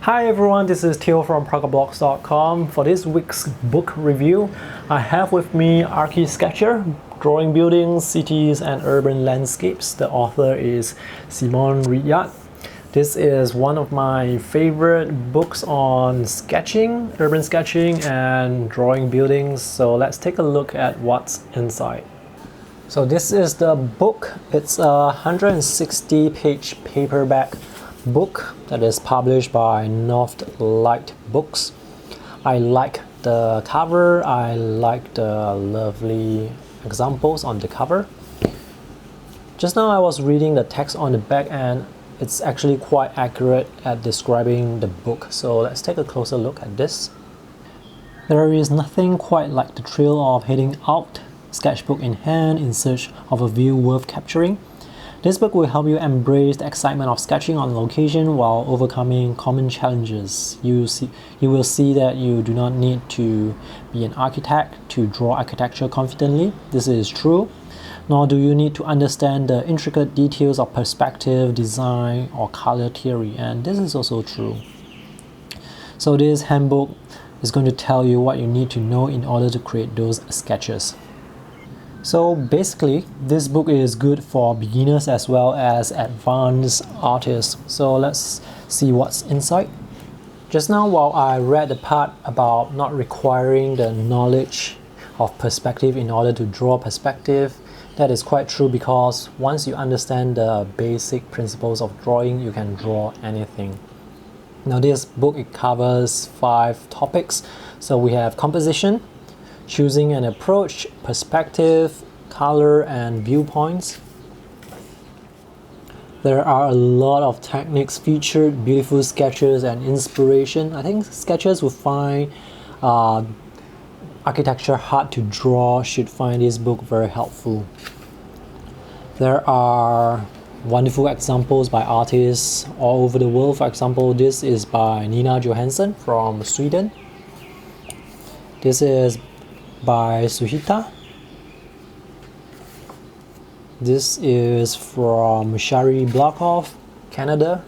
Hi everyone, this is Theo from PragaBlogs.com. For this week's book review, I have with me Archisketcher, Drawing Buildings, Cities and Urban Landscapes. The author is Simone Ridyard. This is one of my favorite books on sketching, urban sketching and drawing buildings. So let's take a look at what's inside. So this is the book. It's a 160-page paperback book that is published by Northlight Books. I like the cover. I like the lovely examples on the cover. Just now I was reading the text on the back and it's actually quite accurate at describing the book. So let's take a closer look at this. There is nothing quite like the thrill of heading out, sketchbook in hand, in search of a view worth capturing. This book will help you embrace the excitement of sketching on location while overcoming common challenges. You will see that you do not need to be an architect to draw architecture confidently. This is true. Nor do you need to understand the intricate details of perspective, design, or color theory, and this is also true. So this handbook is going to tell you what you need to know in order to create those sketches. So basically, this book is good for beginners as well as advanced artists. So let's see what's inside. Just now, while I read the part about not requiring the knowledge of perspective in order to draw perspective, that is quite true because once you understand the basic principles of drawing, you can draw anything. Now this book, it covers 5 topics. So we have composition, choosing an approach, perspective, color, and viewpoints. There are a lot of techniques featured, beautiful sketches and inspiration. I think sketchers who find architecture hard to draw should find this book very helpful. There are wonderful examples by artists all over the world. For example, this is by Nina Johansson from Sweden. This is by Suhita. This is from Shari Blockhoff, Canada.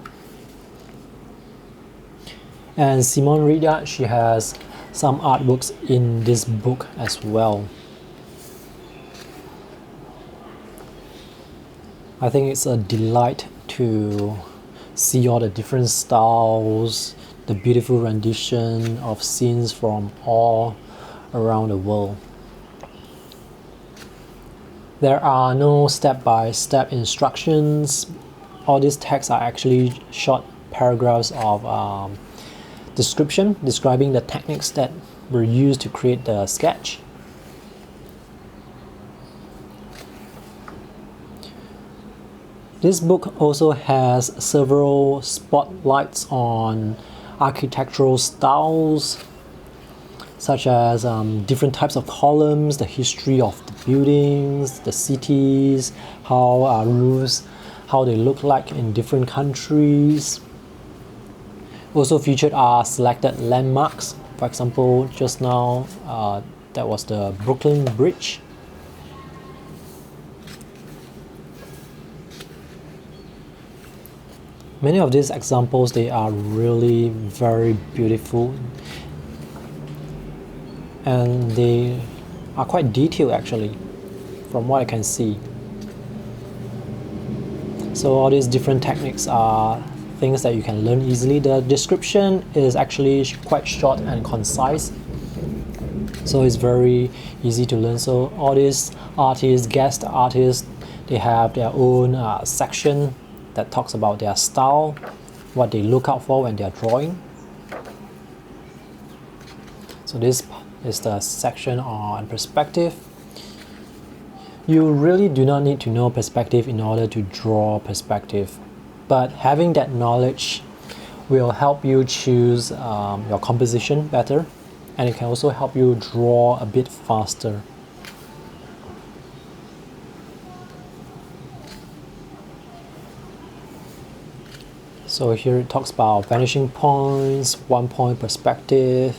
And Simone Ridyard, she has some artworks in this book as well. I think it's a delight to see all the different styles, the beautiful rendition of scenes from all around the world. There are no step-by-step instructions. All these texts are actually short paragraphs of description describing the techniques that were used to create the sketch. This book also has several spotlights on architectural styles, such as different types of columns, the history of the buildings, the cities, how roofs, how they look like in different countries. Also featured are selected landmarks. For example, just now, that was the Brooklyn Bridge. Many of these examples, they are really very beautiful. And they are quite detailed actually, from what I can see. So all these different techniques are things that you can learn easily. The description is actually quite short and concise, so it's very easy to learn. So all these artists, guest artists, they have their own section that talks about their style, what they look out for when they are drawing. So this is the section on perspective. You really do not need to know perspective in order to draw perspective, but having that knowledge will help you choose your composition better, and it can also help you draw a bit faster. So here it talks about vanishing points, 1-point perspective,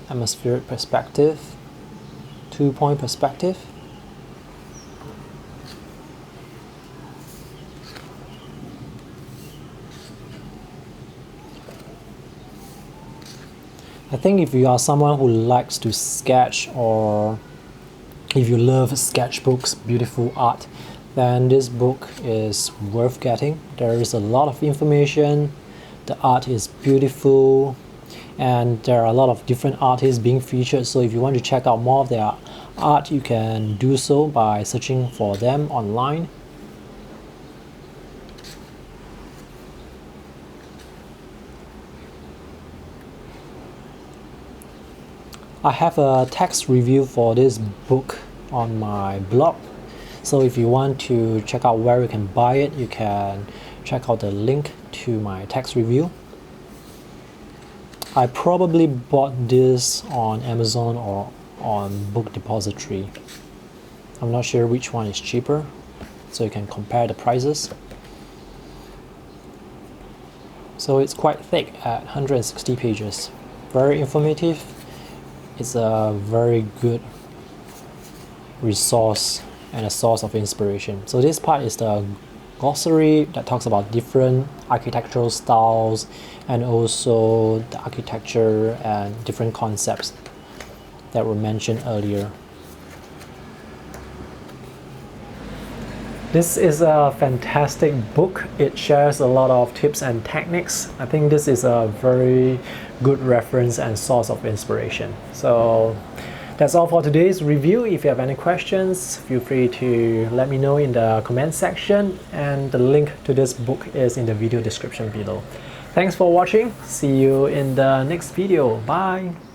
atmospheric perspective, 2-point perspective. I think if you are someone who likes to sketch, or if you love sketchbooks, beautiful art, then this book is worth getting. There is a lot of information, the art is beautiful, and there are a lot of different artists being featured. So if you want to check out more of their art, you can do so by searching for them online. I have a text review for this book on my blog, so if you want to check out where you can buy it, you can check out the link to my text review. I probably bought this on Amazon or on Book Depository. I'm not sure which one is cheaper, so you can compare the prices. So it's quite thick at 160 pages. Very informative. It's a very good resource and a source of inspiration. So this part is the glossary that talks about different architectural styles and also the architecture and different concepts that were mentioned earlier. This is a fantastic book. It shares a lot of tips and techniques. I think this is a very good reference and source of inspiration. So that's all for today's review. If you have any questions, feel free to let me know in the comment section, and the link to this book is in the video description below. Thanks for watching. See you in the next video. Bye.